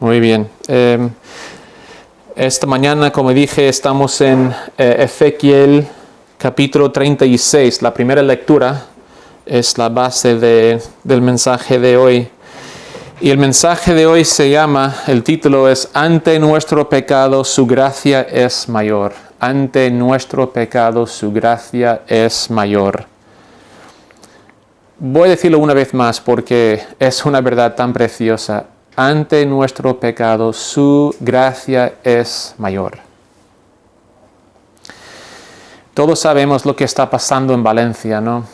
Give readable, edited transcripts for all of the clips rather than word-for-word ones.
Muy bien. Esta mañana, como dije, estamos en Ezequiel capítulo 36. La primera lectura es la base del mensaje de hoy. Y el mensaje de hoy el título es Ante nuestro pecado su gracia es mayor. Ante nuestro pecado su gracia es mayor. Voy a decirlo una vez más porque es una verdad tan preciosa. Ante nuestro pecado su gracia es mayor. Todos sabemos lo que está pasando en Valencia, ¿no?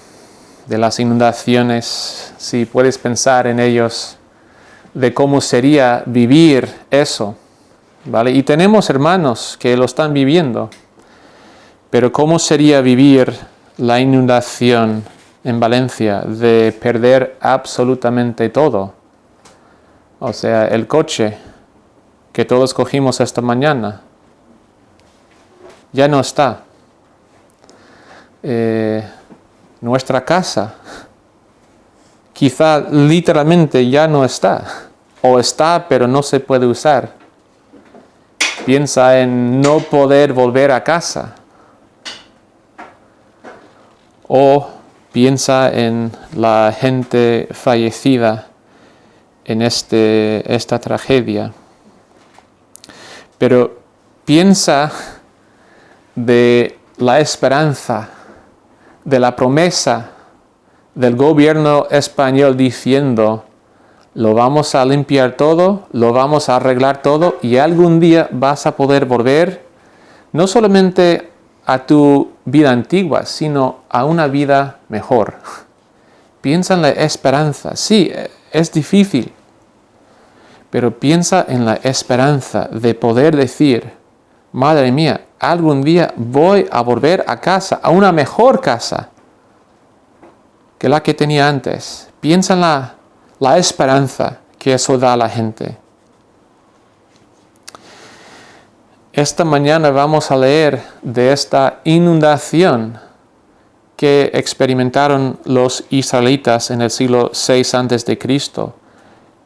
De las inundaciones, si puedes pensar en ellos, de cómo sería vivir eso, ¿vale? Y tenemos hermanos que lo están viviendo, pero ¿cómo sería vivir la inundación en Valencia de perder absolutamente todo? O sea, el coche que todos cogimos esta mañana ya no está. Nuestra casa quizá literalmente ya no está. O está, pero no se puede usar. Piensa en no poder volver a casa. O piensa en la gente fallecida en esta tragedia. Pero piensa de la esperanza, de la promesa del gobierno español diciendo, lo vamos a limpiar todo, lo vamos a arreglar todo y algún día vas a poder volver no solamente a tu vida antigua, sino a una vida mejor. Piensa en la esperanza. Sí, es difícil, pero piensa en la esperanza de poder decir, madre mía, algún día voy a volver a casa, a una mejor casa que la que tenía antes. Piensa en la esperanza que eso da a la gente. Esta mañana vamos a leer de esta inundación que experimentaron los israelitas en el siglo VI a.C.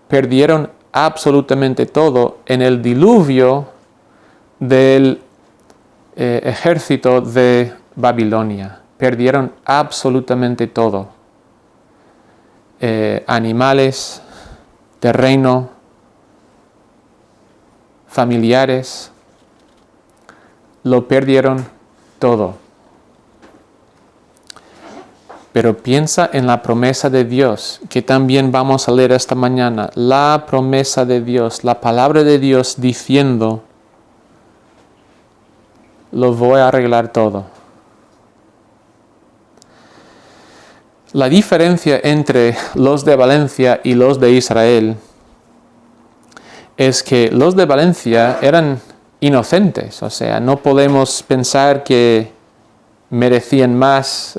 Perdieron absolutamente todo en el diluvio del ejército de Babilonia. Perdieron absolutamente todo. Animales, terreno, familiares, lo perdieron todo. Pero piensa en la promesa de Dios, que también vamos a leer esta mañana. La promesa de Dios, la palabra de Dios diciendo, lo voy a arreglar todo. La diferencia entre los de Valencia y los de Israel es que los de Valencia eran inocentes, o sea, no podemos pensar que merecían más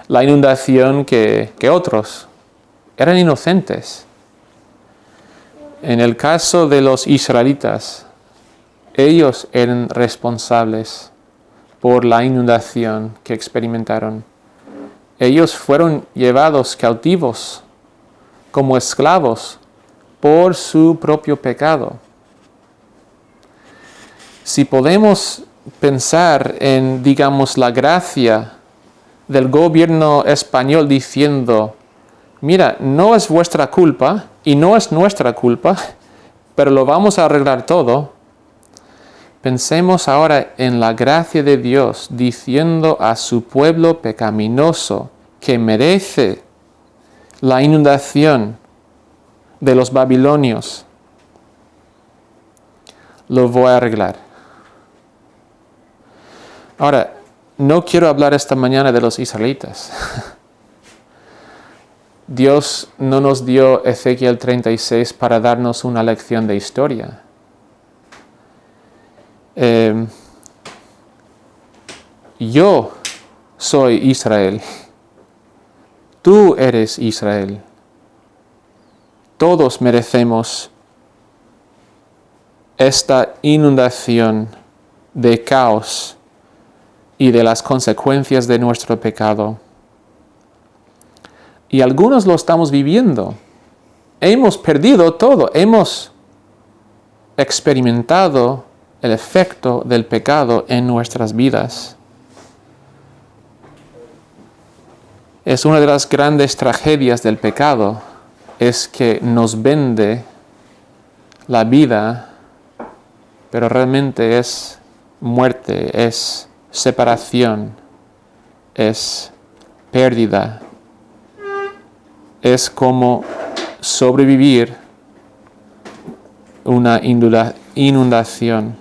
la inundación que otros. Eran inocentes. En el caso de los israelitas, ellos eran responsables por la inundación que experimentaron. Ellos fueron llevados cautivos como esclavos por su propio pecado. Si podemos pensar en, digamos, la gracia del gobierno español diciendo, mira, no es vuestra culpa y no es nuestra culpa, pero lo vamos a arreglar todo. Pensemos ahora en la gracia de Dios diciendo a su pueblo pecaminoso que merece la inundación de los babilonios. Lo voy a arreglar. Ahora, no quiero hablar esta mañana de los israelitas. Dios no nos dio Ezequiel 36 para darnos una lección de historia. Yo soy Israel. Tú eres Israel. Todos merecemos esta inundación de caos y de las consecuencias de nuestro pecado. Y algunos lo estamos viviendo. Hemos perdido todo. Hemos experimentado el efecto del pecado en nuestras vidas. Es una de las grandes tragedias del pecado, es que nos vende la vida, pero realmente es muerte, es separación, es pérdida, es como sobrevivir una inundación.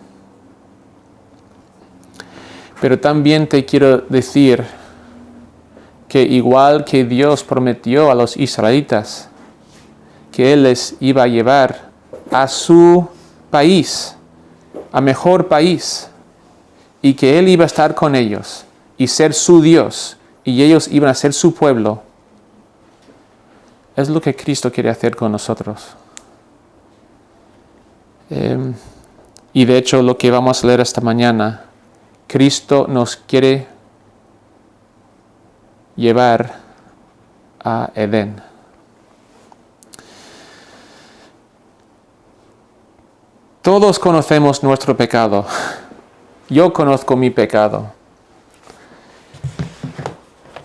Pero también te quiero decir que igual que Dios prometió a los israelitas que Él les iba a llevar a su país, a mejor país, y que Él iba a estar con ellos y ser su Dios, y ellos iban a ser su pueblo, es lo que Cristo quiere hacer con nosotros. Y de hecho lo que vamos a leer esta mañana, Cristo nos quiere llevar a Edén. Todos conocemos nuestro pecado. Yo conozco mi pecado.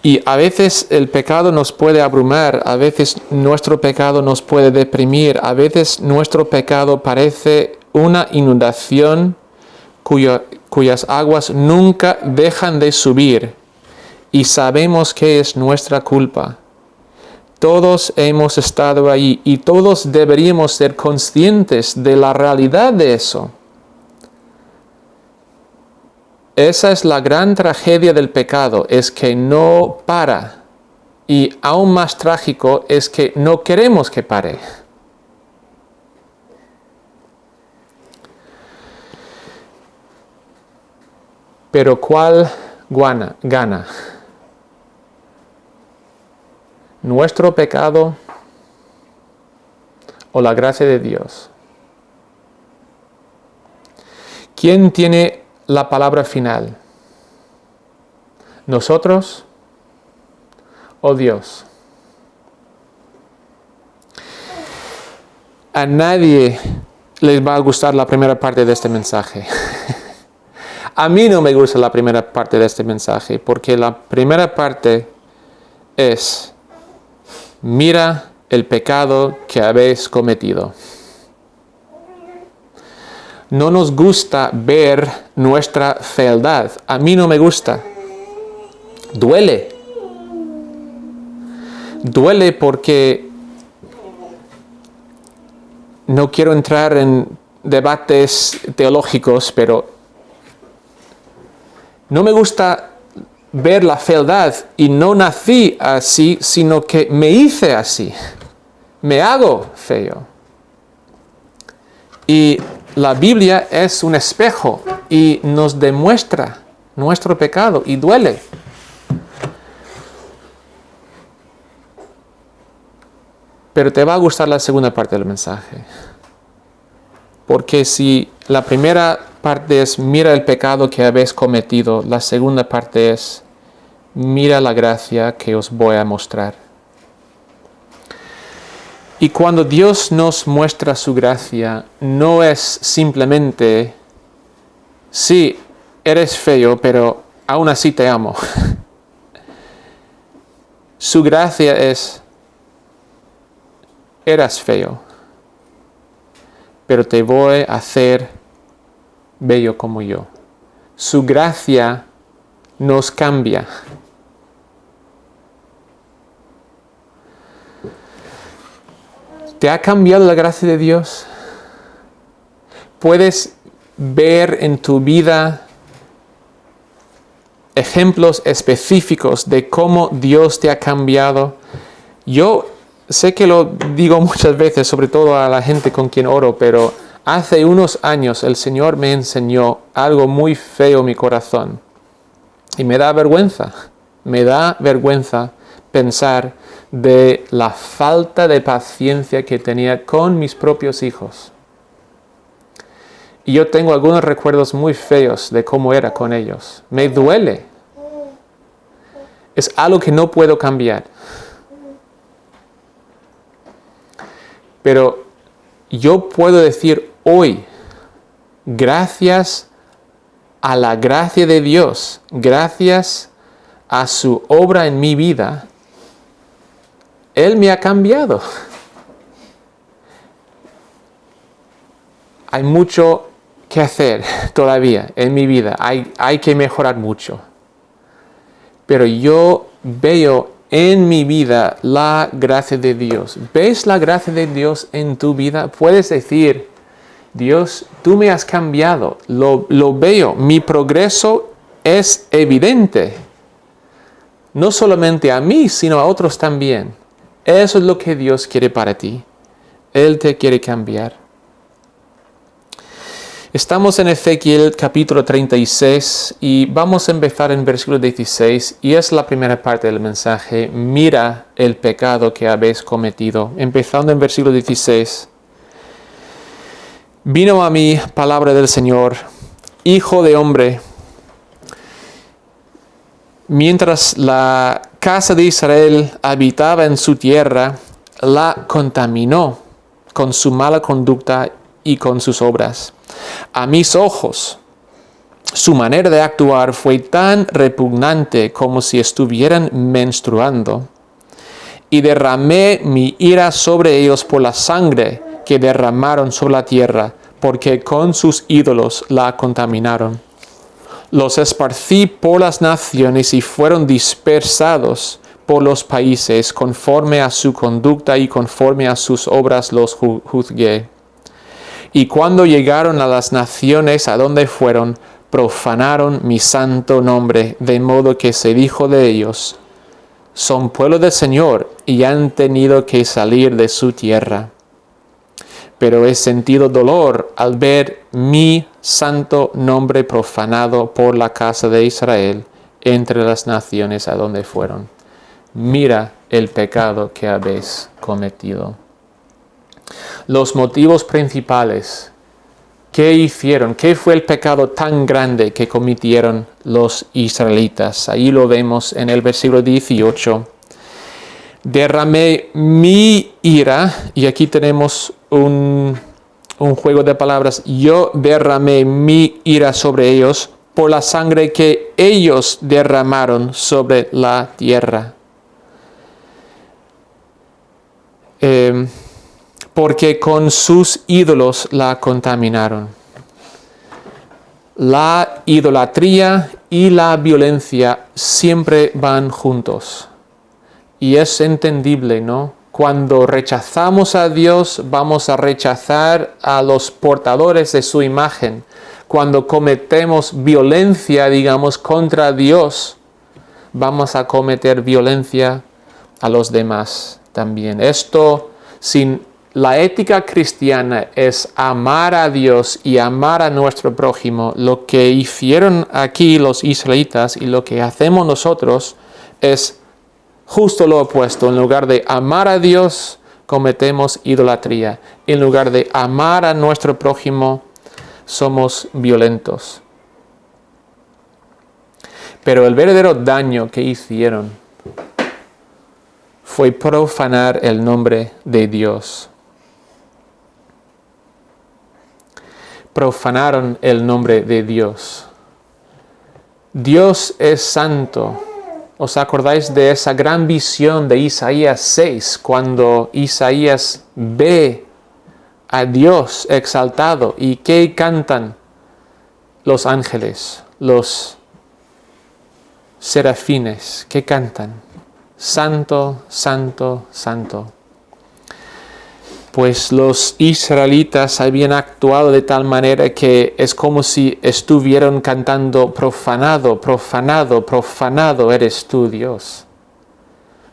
Y a veces el pecado nos puede abrumar, a veces nuestro pecado nos puede deprimir, a veces nuestro pecado parece una inundación cuyas aguas nunca dejan de subir y sabemos que es nuestra culpa. Todos hemos estado ahí y todos deberíamos ser conscientes de la realidad de eso. Esa es la gran tragedia del pecado, es que no para. Y aún más trágico es que no queremos que pare. Pero ¿cuál gana? ¿Nuestro pecado o la gracia de Dios? ¿Quién tiene la palabra final? ¿Nosotros o Dios? A nadie les va a gustar la primera parte de este mensaje. A mí no me gusta la primera parte de este mensaje, porque la primera parte es: mira el pecado que habéis cometido. No nos gusta ver nuestra fealdad. A mí no me gusta. Duele. Duele porque no quiero entrar en debates teológicos, pero no me gusta ver la fealdad, y no nací así, sino que me hice así. Me hago feo. Y la Biblia es un espejo y nos demuestra nuestro pecado y duele. Pero te va a gustar la segunda parte del mensaje. Porque si la primera parte es mira el pecado que habéis cometido, la segunda parte es mira la gracia que os voy a mostrar. Y cuando Dios nos muestra su gracia, no es simplemente, sí, eres feo, pero aún así te amo. Su gracia es, eras feo, pero te voy a hacer bello como yo. Su gracia nos cambia. ¿Te ha cambiado la gracia de Dios? ¿Puedes ver en tu vida ejemplos específicos de cómo Dios te ha cambiado? Yo sé que lo digo muchas veces, sobre todo a la gente con quien oro, pero hace unos años el Señor me enseñó algo muy feo en mi corazón. Y me da vergüenza pensar de la falta de paciencia que tenía con mis propios hijos. Y yo tengo algunos recuerdos muy feos de cómo era con ellos. Me duele. Es algo que no puedo cambiar. Pero yo puedo decir hoy gracias a la gracia de Dios, gracias a su obra en mi vida, Él me ha cambiado. Hay mucho que hacer todavía en mi vida, hay que mejorar mucho. Pero yo veo en mi vida la gracia de Dios. ¿Ves la gracia de Dios en tu vida? Puedes decir, Dios, tú me has cambiado, lo veo, mi progreso es evidente. No solamente a mí, sino a otros también. Eso es lo que Dios quiere para ti. Él te quiere cambiar. Estamos en Ezequiel capítulo 36 y vamos a empezar en versículo 16 y es la primera parte del mensaje. Mira el pecado que habéis cometido. Empezando en versículo 16. Vino a mí palabra del Señor, hijo de hombre, mientras la casa de Israel habitaba en su tierra, la contaminó con su mala conducta y con sus obras. A mis ojos, su manera de actuar fue tan repugnante como si estuvieran menstruando, y derramé mi ira sobre ellos por la sangre que derramaron sobre la tierra, porque con sus ídolos la contaminaron. Los esparcí por las naciones y fueron dispersados por los países, conforme a su conducta y conforme a sus obras los juzgué. Y cuando llegaron a las naciones a donde fueron, profanaron mi santo nombre, de modo que se dijo de ellos, son pueblo del Señor y han tenido que salir de su tierra. Pero he sentido dolor al ver mi santo nombre profanado por la casa de Israel entre las naciones a donde fueron. Mira el pecado que habéis cometido. Los motivos principales. ¿Qué hicieron? ¿Qué fue el pecado tan grande que cometieron los israelitas? Ahí lo vemos en el versículo 18. Derramé mi ira, y aquí tenemos un juego de palabras. Yo derramé mi ira sobre ellos por la sangre que ellos derramaron sobre la tierra. Porque con sus ídolos la contaminaron. La idolatría y la violencia siempre van juntos. Y es entendible, ¿no? Cuando rechazamos a Dios, vamos a rechazar a los portadores de su imagen. Cuando cometemos violencia, digamos, contra Dios, vamos a cometer violencia a los demás también. Esto, sin la ética cristiana es amar a Dios y amar a nuestro prójimo. Lo que hicieron aquí los israelitas y lo que hacemos nosotros es justo lo opuesto. En lugar de amar a Dios, cometemos idolatría. En lugar de amar a nuestro prójimo, somos violentos. Pero el verdadero daño que hicieron fue profanar el nombre de Dios. Profanaron el nombre de Dios. Dios es santo. ¿Os acordáis de esa gran visión de Isaías 6? Cuando Isaías ve a Dios exaltado. ¿Y qué cantan los ángeles? Los serafines. ¿Qué cantan? Santo, santo, santo. Pues los israelitas habían actuado de tal manera que es como si estuvieran cantando profanado, profanado, profanado eres tú, Dios.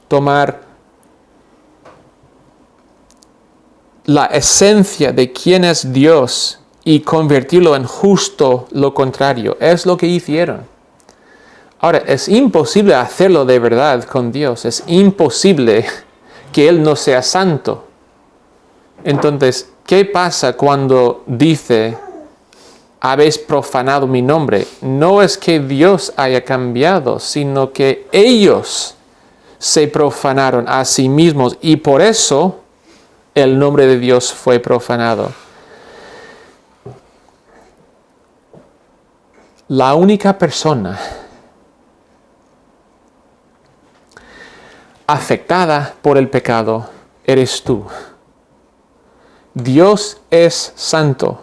Tomar la esencia de quién es Dios y convertirlo en justo lo contrario. Es lo que hicieron. Ahora, es imposible hacerlo de verdad con Dios. Es imposible que Él no sea santo. Entonces, ¿qué pasa cuando dice, habéis profanado mi nombre? No es que Dios haya cambiado, sino que ellos se profanaron a sí mismos y por eso el nombre de Dios fue profanado. la única persona afectada por el pecado eres tú. Dios es santo.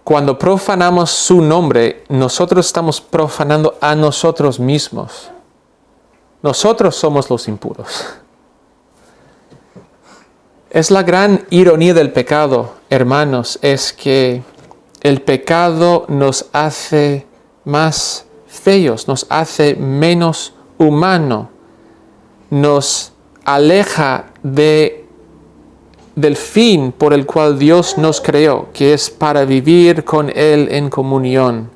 Cuando profanamos su nombre, nosotros estamos profanando a nosotros mismos. Nosotros somos los impuros. Es la gran ironía del pecado, hermanos, es que el pecado nos hace más feos, nos hace menos humano, nos aleja del fin por el cual Dios nos creó, que es para vivir con Él en comunión.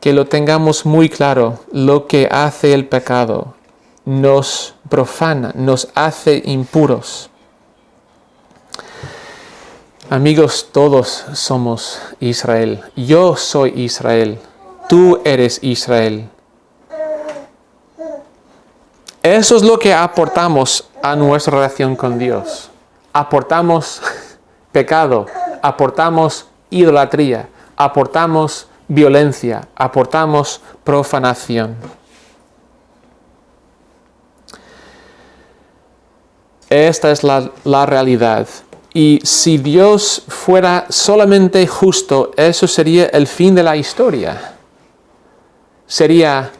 Que lo tengamos muy claro, lo que hace el pecado nos profana, nos hace impuros. Amigos, todos somos Israel. Yo soy Israel. Tú eres Israel. Eso es lo que aportamos a nuestra relación con Dios. Aportamos pecado, aportamos idolatría, aportamos violencia, aportamos profanación. Esta es la realidad. Y si Dios fuera solamente justo, eso sería el fin de la historia. Sería,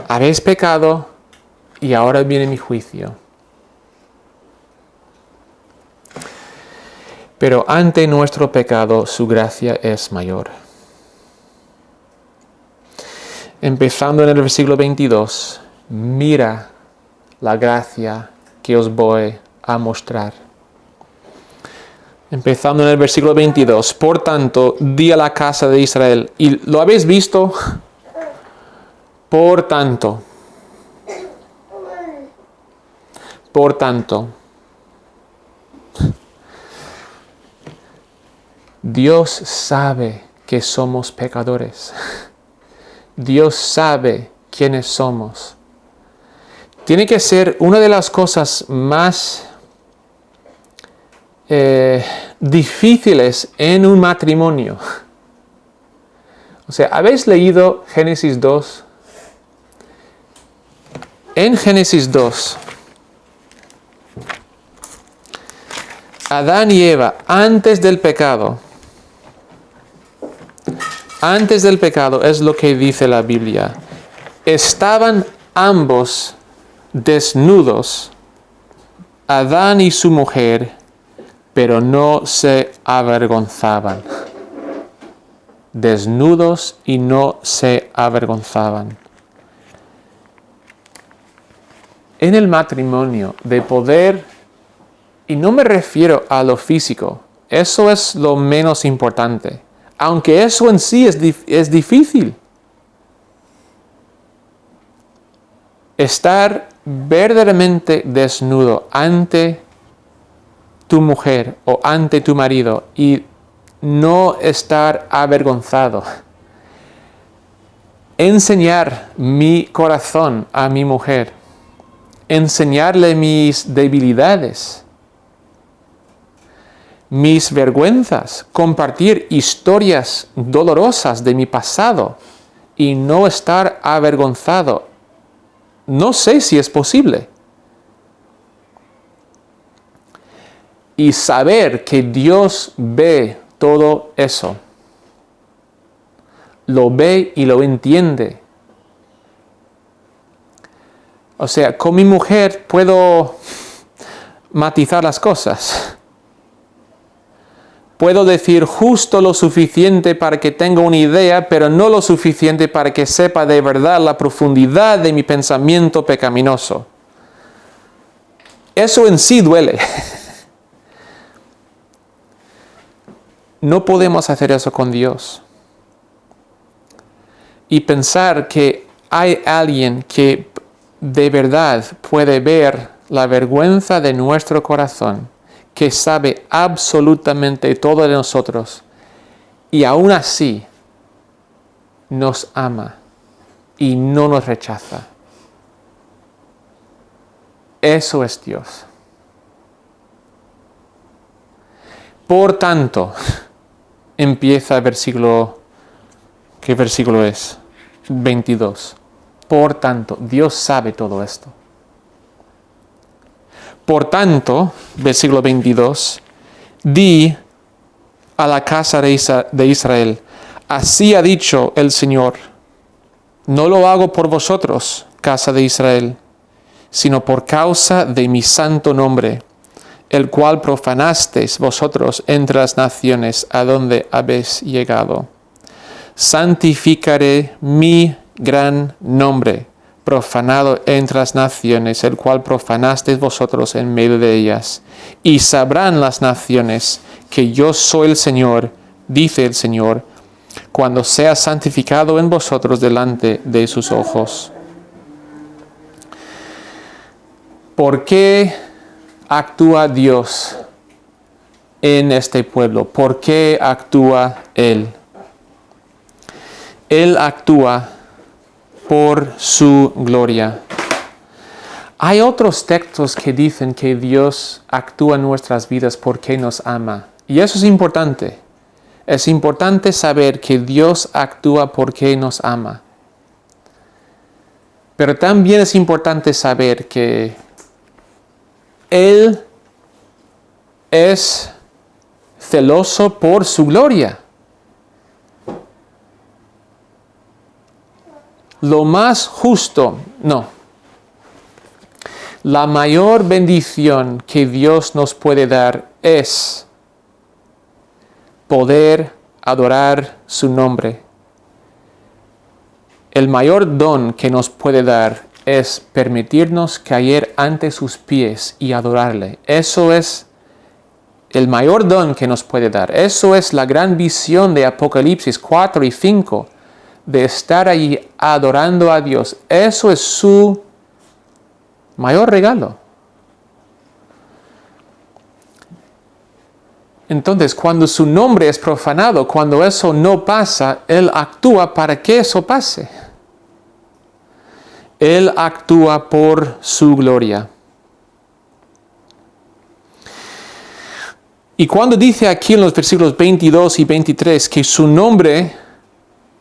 habéis pecado y ahora viene mi juicio. Pero ante nuestro pecado, su gracia es mayor. Empezando en el versículo 22, mira la gracia que os voy a mostrar. Empezando en el versículo 22, por tanto, di a la casa de Israel, y lo habéis visto, por tanto, Dios sabe que somos pecadores. Dios sabe quiénes somos. Tiene que ser una de las cosas más difíciles en un matrimonio. O sea, ¿habéis leído Génesis 2? En Génesis 2, Adán y Eva, antes del pecado, es lo que dice la Biblia. Estaban ambos desnudos, Adán y su mujer, pero no se avergonzaban. Desnudos y no se avergonzaban. En el matrimonio, de poder, y no me refiero a lo físico, eso es lo menos importante, aunque eso en sí es difícil. Estar verdaderamente desnudo ante tu mujer o ante tu marido y no estar avergonzado. Enseñar mi corazón a mi mujer. Enseñarle mis debilidades, mis vergüenzas, compartir historias dolorosas de mi pasado y no estar avergonzado. No sé si es posible. Y saber que Dios ve todo eso. Lo ve y lo entiende. O sea, con mi mujer puedo matizar las cosas. Puedo decir justo lo suficiente para que tenga una idea, pero no lo suficiente para que sepa de verdad la profundidad de mi pensamiento pecaminoso. Eso en sí duele. No podemos hacer eso con Dios. Y pensar que hay alguien que de verdad puede ver la vergüenza de nuestro corazón, que sabe absolutamente todo de nosotros y aún así nos ama y no nos rechaza. Eso es Dios. Por tanto, empieza el versículo, ¿qué versículo es? 22. Por tanto, Dios sabe todo esto. Por tanto, versículo 22, di a la casa de Israel, así ha dicho el Señor, no lo hago por vosotros, casa de Israel, sino por causa de mi santo nombre, el cual profanasteis vosotros entre las naciones a donde habéis llegado. Santificaré mi gran nombre, profanado entre las naciones, el cual profanasteis vosotros en medio de ellas. Y sabrán las naciones que yo soy el Señor, dice el Señor, cuando sea santificado en vosotros delante de sus ojos. ¿Por qué actúa Dios en este pueblo? ¿Por qué actúa Él? Él actúa por su gloria. Hay otros textos que dicen que Dios actúa en nuestras vidas porque nos ama. Y eso es importante. Es importante saber que Dios actúa porque nos ama. Pero también es importante saber que Él es celoso por su gloria. Lo más justo, la mayor bendición que Dios nos puede dar es poder adorar su nombre. El mayor don que nos puede dar es permitirnos caer ante sus pies y adorarle. Eso es el mayor don que nos puede dar. Eso es la gran visión de Apocalipsis 4 y 5. De estar allí adorando a Dios. Eso es su mayor regalo. Entonces, cuando su nombre es profanado, cuando eso no pasa, Él actúa para que eso pase. Él actúa por su gloria. Y cuando dice aquí en los versículos 22 y 23 que su nombre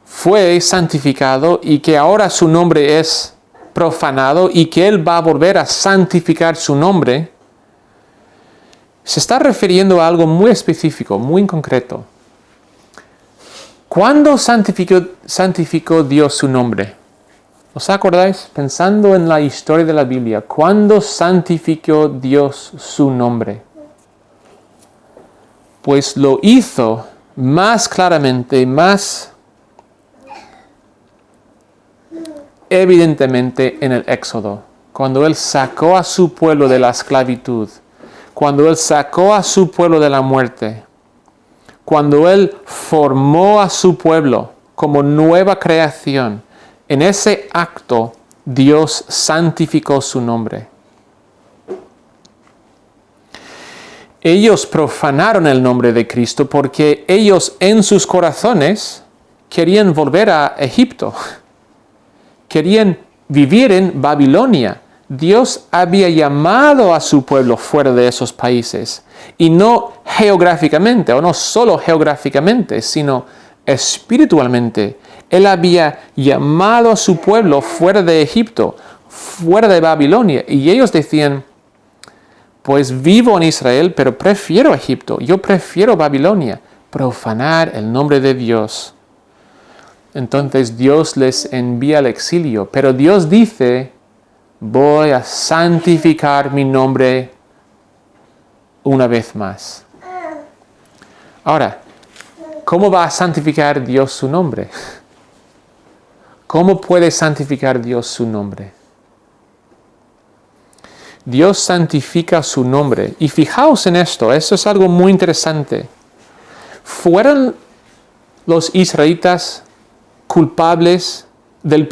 fue santificado y que ahora su nombre es profanado y que Él va a volver a santificar su nombre, se está refiriendo a algo muy específico, muy concreto. ¿Cuándo santificó Dios su nombre? ¿Os acordáis? Pensando en la historia de la Biblia, ¿cuándo santificó Dios su nombre? Pues lo hizo más claramente, más evidentemente en el Éxodo, cuando Él sacó a su pueblo de la esclavitud, cuando Él sacó a su pueblo de la muerte, cuando Él formó a su pueblo como nueva creación, en ese acto Dios santificó su nombre. Ellos profanaron el nombre de Cristo porque ellos en sus corazones querían volver a Egipto. Querían vivir en Babilonia. Dios había llamado a su pueblo fuera de esos países. Y no geográficamente, o no solo geográficamente, sino espiritualmente. Él había llamado a su pueblo fuera de Egipto, fuera de Babilonia. Y ellos decían, pues vivo en Israel, pero prefiero Egipto. Yo prefiero Babilonia. Profanar el nombre de Dios. Entonces Dios les envía al exilio. Pero Dios dice, voy a santificar mi nombre una vez más. Ahora, ¿cómo va a santificar Dios su nombre? ¿Cómo puede santificar Dios su nombre? Dios santifica su nombre. Y fijaos en esto es algo muy interesante. ¿Fueron los israelitas culpables del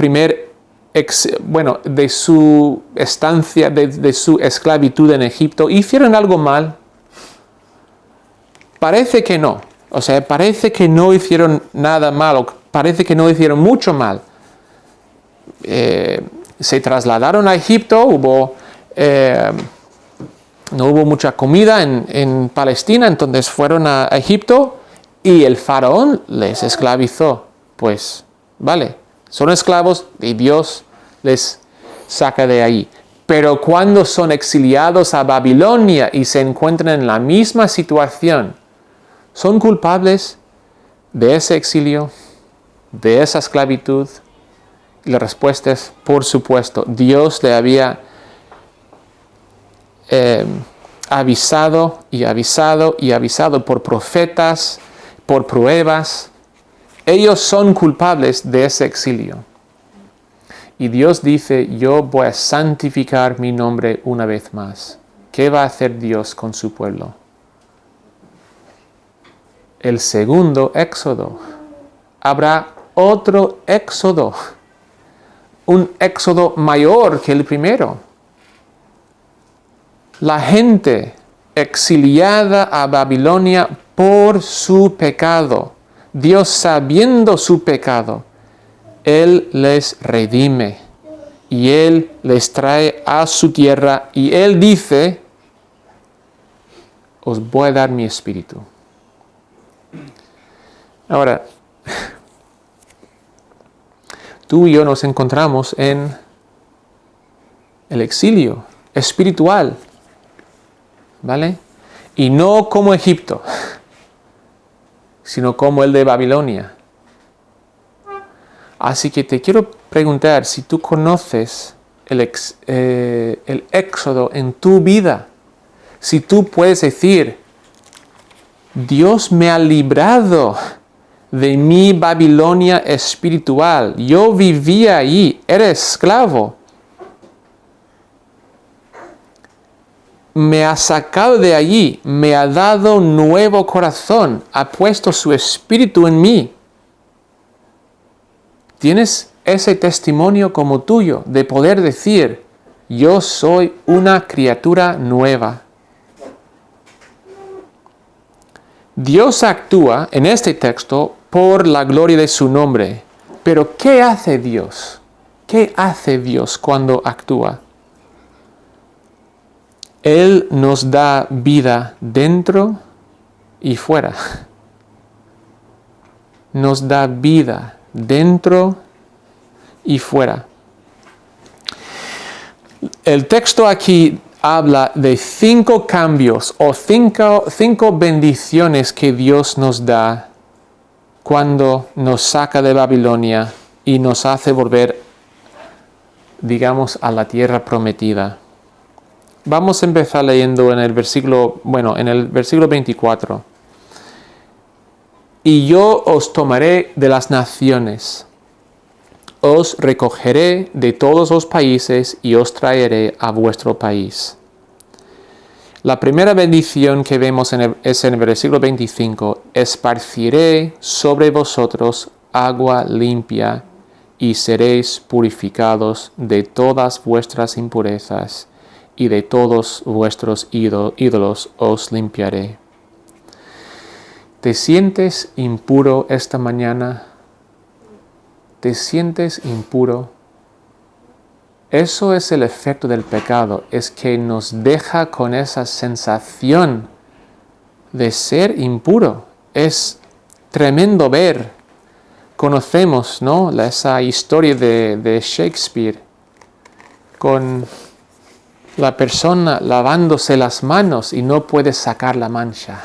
de su estancia, de su esclavitud en Egipto? ¿Hicieron algo mal? Parece que no. O sea, parece que no hicieron nada mal, o parece que no hicieron mucho mal. Se trasladaron a Egipto, hubo no hubo mucha comida en Palestina, entonces fueron a Egipto y el faraón les esclavizó. Pues, vale, son esclavos y Dios les saca de ahí. Pero cuando son exiliados a Babilonia y se encuentran en la misma situación, ¿son culpables de ese exilio, de esa esclavitud? Y la respuesta es, por supuesto, Dios le había avisado y avisado y avisado por profetas, por pruebas. Ellos son culpables de ese exilio. Y Dios dice, yo voy a santificar mi nombre una vez más. ¿Qué va a hacer Dios con su pueblo? El segundo éxodo. Habrá otro éxodo. Un éxodo mayor que el primero. La gente exiliada a Babilonia por su pecado. Dios, sabiendo su pecado, Él les redime y Él les trae a su tierra y Él dice, os voy a dar mi espíritu. Ahora, tú y yo nos encontramos en el exilio espiritual, ¿vale? Y no como Egipto, sino como el de Babilonia. Así que te quiero preguntar si tú conoces el éxodo en tu vida. Si tú puedes decir, Dios me ha librado de mi Babilonia espiritual. Yo vivía allí, era esclavo. Me ha sacado de allí, me ha dado un nuevo corazón, ha puesto su espíritu en mí. ¿Tienes ese testimonio como tuyo de poder decir, yo soy una criatura nueva? Dios actúa en este texto por la gloria de su nombre. Pero ¿qué hace Dios? ¿Qué hace Dios cuando actúa? Él nos da vida dentro y fuera. Nos da vida dentro y fuera. El texto aquí habla de 5 cambios o 5 bendiciones que Dios nos da cuando nos saca de Babilonia y nos hace volver, digamos, a la tierra prometida. Vamos a empezar leyendo en el versículo 24. Y yo os tomaré de las naciones, os recogeré de todos los países y os traeré a vuestro país. La primera bendición que vemos es en el versículo 25. Esparciré sobre vosotros agua limpia y seréis purificados de todas vuestras impurezas y de todos vuestros ídolos os limpiaré. ¿Te sientes impuro esta mañana? ¿Te sientes impuro? Eso es el efecto del pecado, es que nos deja con esa sensación de ser impuro. Es tremendo ver. Conocemos, ¿no?, esa historia de Shakespeare con la persona lavándose las manos y no puede sacar la mancha.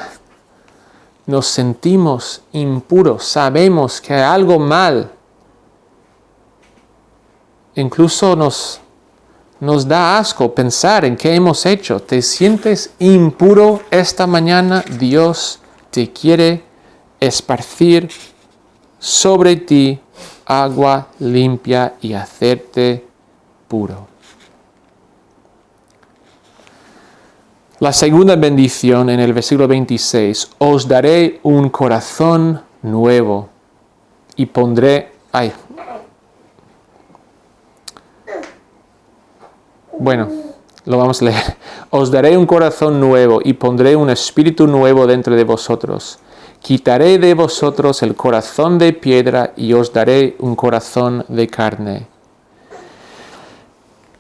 Nos sentimos impuros, sabemos que hay algo mal. Incluso nos da asco pensar en qué hemos hecho. ¿Te sientes impuro esta mañana? Dios te quiere esparcir sobre ti agua limpia y hacerte puro. La segunda bendición en el versículo 26. Os daré un corazón nuevo y pondré... Bueno, lo vamos a leer. Os daré un corazón nuevo y pondré un espíritu nuevo dentro de vosotros. Quitaré de vosotros el corazón de piedra y os daré un corazón de carne.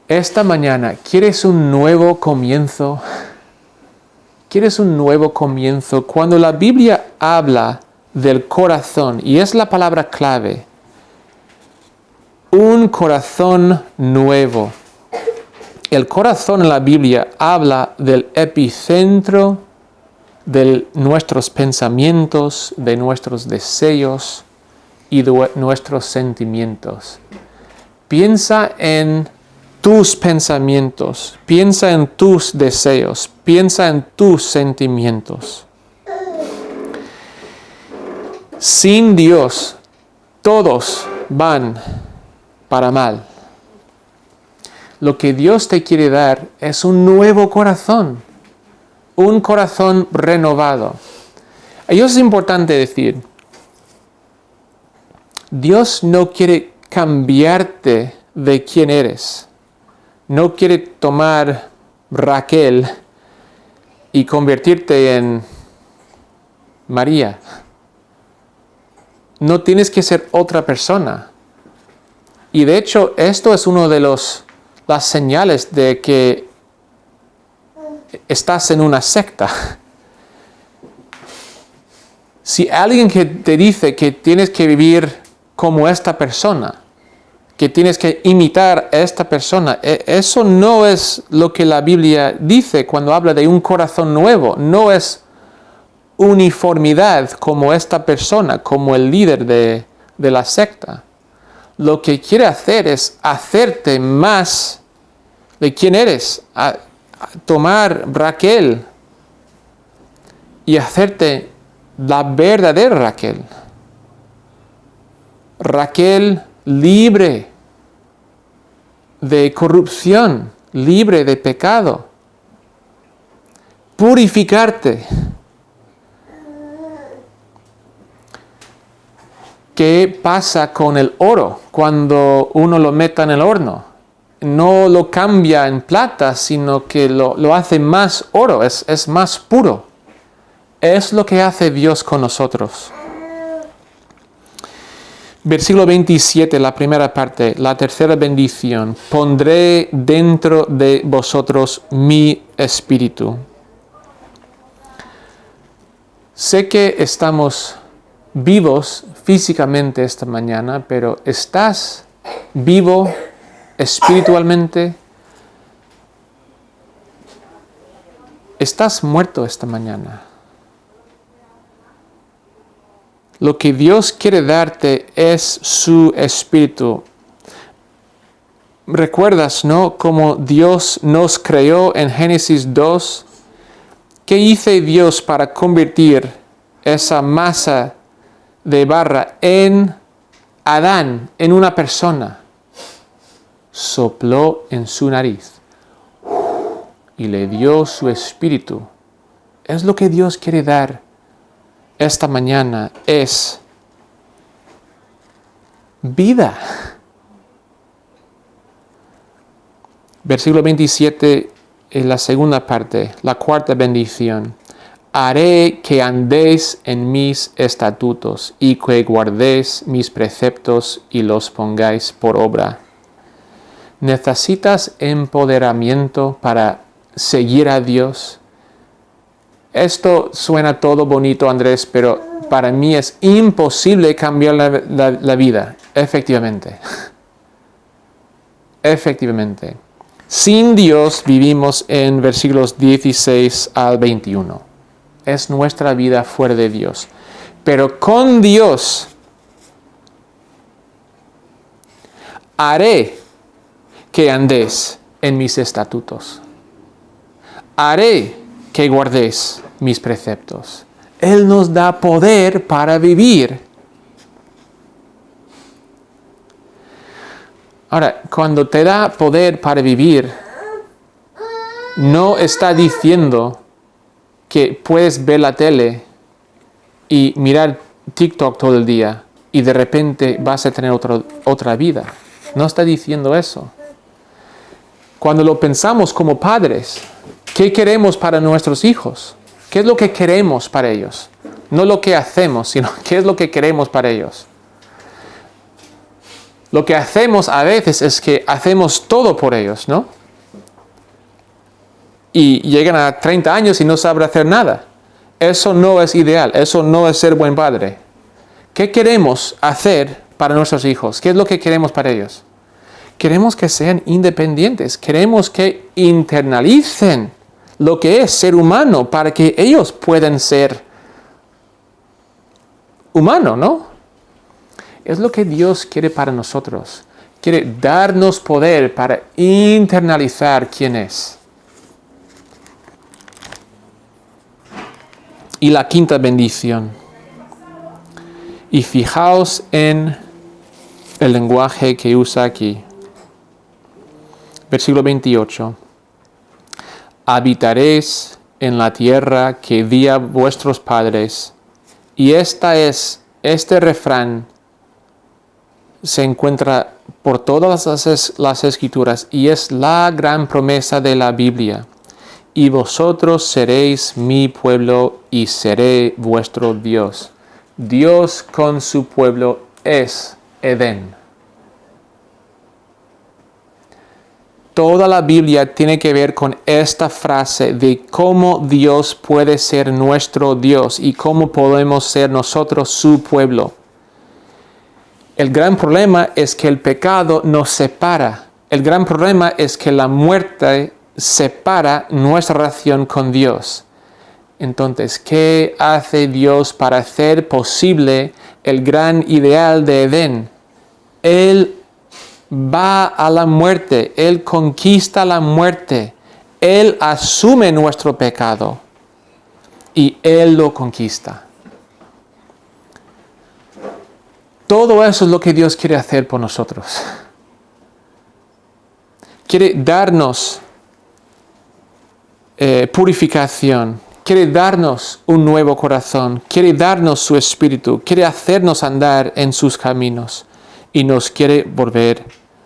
Esta mañana, ¿quieres un nuevo comienzo? ¿Quieres un nuevo comienzo? Cuando la Biblia habla del corazón, y es la palabra clave, un corazón nuevo. El corazón en la Biblia habla del epicentro de nuestros pensamientos, de nuestros deseos y de nuestros sentimientos. Piensa en tus pensamientos, piensa en tus deseos, piensa en tus sentimientos. Sin Dios, todos van para mal. Lo que Dios te quiere dar es un nuevo corazón, un corazón renovado. Y eso es importante decir. Dios no quiere cambiarte de quién eres. No quiere tomar Raquel y convertirte en María. No tienes que ser otra persona. Y de hecho, esto es uno de las señales de que estás en una secta. Si alguien que te dice que tienes que vivir como esta persona, que tienes que imitar a esta persona, eso no es lo que la Biblia dice cuando habla de un corazón nuevo. No es uniformidad como esta persona, como el líder de la secta. Lo que quiere hacer es hacerte más de quién eres, a tomar Raquel y hacerte la verdadera Raquel. Raquel libre de corrupción, libre de pecado. Purificarte. ¿Qué pasa con el oro cuando uno lo mete en el horno? No lo cambia en plata, sino que lo hace más oro, es más puro. Es lo que hace Dios con nosotros. Versículo 27, la primera parte, la tercera bendición. Pondré dentro de vosotros mi espíritu. Sé que estamos vivos físicamente esta mañana, pero ¿estás vivo espiritualmente? ¿Estás muerto esta mañana? Lo que Dios quiere darte es su espíritu. ¿Recuerdas, no? Cómo Dios nos creó en Génesis 2. ¿Qué hizo Dios para convertir esa masa de barra en Adán, en una persona? Sopló en su nariz y le dio su espíritu. Es lo que Dios quiere dar esta mañana, es vida. Versículo 27, en la segunda parte, la cuarta bendición. Haré que andéis en mis estatutos y que guardéis mis preceptos y los pongáis por obra. ¿Necesitas empoderamiento para seguir a Dios? Esto suena todo bonito, Andrés, pero para mí es imposible cambiar la vida, efectivamente. Efectivamente. Sin Dios vivimos en versículos 16 al 21. Es nuestra vida fuera de Dios. Pero con Dios haré que andéis en mis estatutos. Haré que guardéis mis preceptos. Él nos da poder para vivir. Ahora, cuando te da poder para vivir, no está diciendo que puedes ver la tele y mirar TikTok todo el día y de repente vas a tener otra vida. No está diciendo eso. Cuando lo pensamos como padres, ¿qué queremos para nuestros hijos? ¿Qué es lo que queremos para ellos? No lo que hacemos, sino qué es lo que queremos para ellos. Lo que hacemos a veces es que hacemos todo por ellos, ¿no? y llegan a 30 años y no saben hacer nada. Eso no es ideal, eso no es ser buen padre. ¿Qué queremos hacer para nuestros hijos? ¿Qué es lo que queremos para ellos? Queremos que sean independientes, queremos que internalicen lo que es ser humano para que ellos puedan ser humanos, ¿no? Es lo que Dios quiere para nosotros. Quiere darnos poder para internalizar quién es. Y la quinta bendición. Y fijaos en el lenguaje que usa aquí. Versículo 28. Habitaréis en la tierra que di a vuestros padres. Y este refrán se encuentra por todas las escrituras y es la gran promesa de la Biblia. Y vosotros seréis mi pueblo y seré vuestro Dios. Dios con su pueblo es Edén. Toda la Biblia tiene que ver con esta frase de cómo Dios puede ser nuestro Dios y cómo podemos ser nosotros su pueblo. El gran problema es que el pecado nos separa. El gran problema es que la muerte separa nuestra relación con Dios. Entonces, ¿qué hace Dios para hacer posible el gran ideal de Edén? Él va a la muerte, Él conquista la muerte, Él asume nuestro pecado y Él lo conquista. Todo eso es lo que Dios quiere hacer por nosotros. Quiere darnos purificación, quiere darnos un nuevo corazón, quiere darnos su espíritu, quiere hacernos andar en sus caminos y nos quiere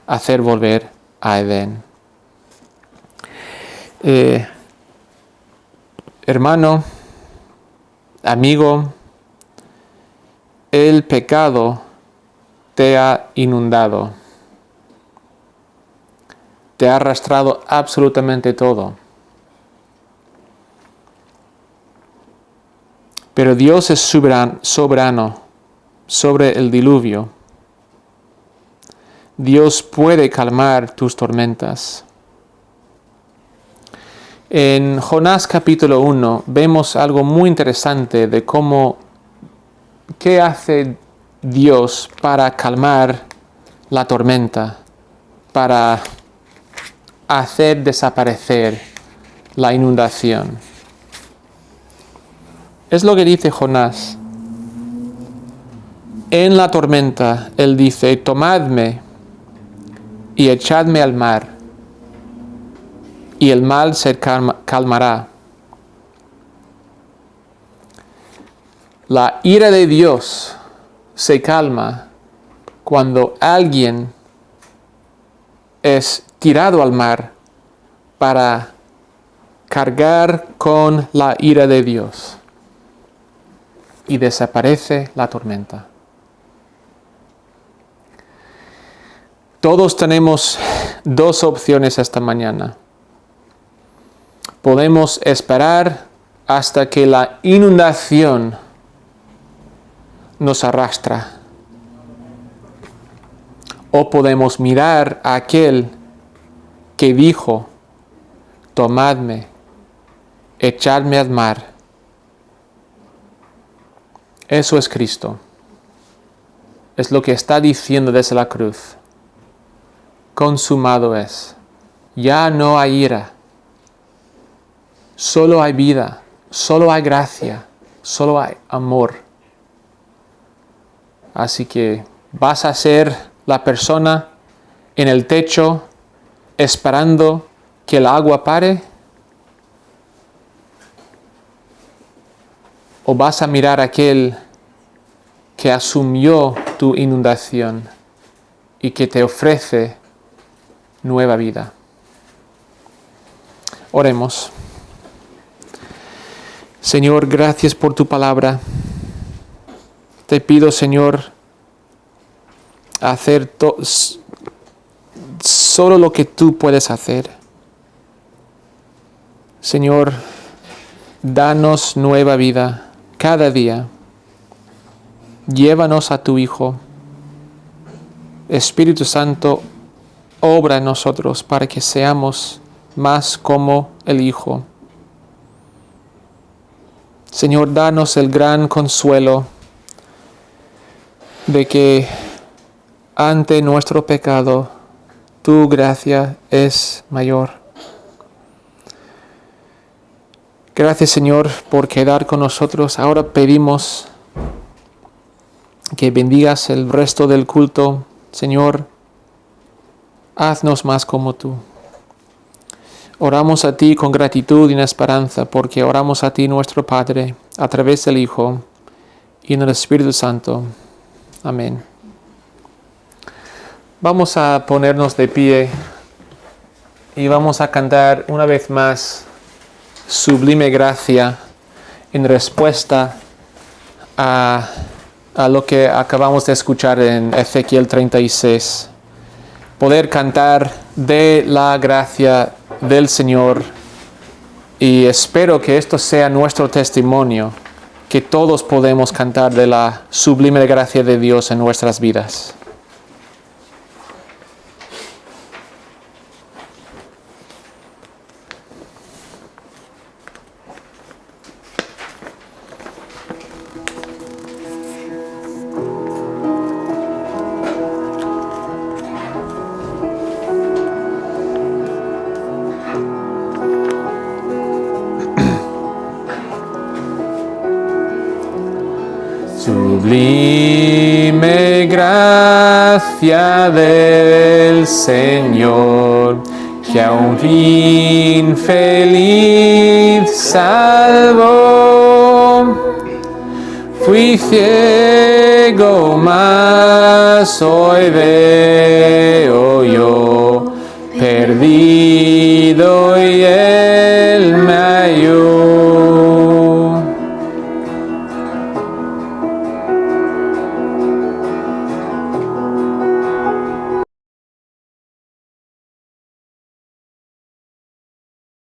hacer volver a Edén. Hermano, amigo, el pecado te ha inundado, te ha arrastrado absolutamente todo. Pero Dios es soberano sobre el diluvio. Dios puede calmar tus tormentas. En Jonás capítulo 1 vemos algo muy interesante de qué hace Dios para calmar la tormenta, para hacer desaparecer la inundación. Es lo que dice Jonás. En la tormenta, él dice, tomadme y echadme al mar, y el mal se calmará. La ira de Dios se calma cuando alguien es tirado al mar para cargar con la ira de Dios y desaparece la tormenta. Todos tenemos dos opciones esta mañana. Podemos esperar hasta que la inundación nos arrastra. O podemos mirar a aquel que dijo, tomadme, echadme al mar. Eso es Cristo. Es lo que está diciendo desde la cruz. Consumado es. Ya no hay ira. Solo hay vida. Solo hay gracia. Solo hay amor. Así que vas a ser la persona en el techo esperando que el agua pare. ¿O vas a mirar a aquel que asumió tu inundación y que te ofrece nueva vida? Oremos. Señor, gracias por tu palabra. Te pido, Señor, hacer solo lo que tú puedes hacer. Señor, danos nueva vida cada día. Llévanos a tu Hijo. Espíritu Santo, obra en nosotros para que seamos más como el Hijo. Señor, danos el gran consuelo de que ante nuestro pecado, tu gracia es mayor. Gracias, Señor, por quedar con nosotros. Ahora pedimos que bendigas el resto del culto. Señor, haznos más como tú. Oramos a ti con gratitud y en esperanza, porque oramos a ti, nuestro Padre, a través del Hijo y en el Espíritu Santo. Amén. Vamos a ponernos de pie y vamos a cantar una vez más Sublime Gracia en respuesta a lo que acabamos de escuchar en Ezequiel 36. Poder cantar de la gracia del Señor, y espero que esto sea nuestro testimonio, que todos podemos cantar de la sublime gracia de Dios en nuestras vidas. Sublime gracia del Señor, que a un fin feliz salvó. Fui ciego, mas hoy veo yo, perdido y Él me ayudó.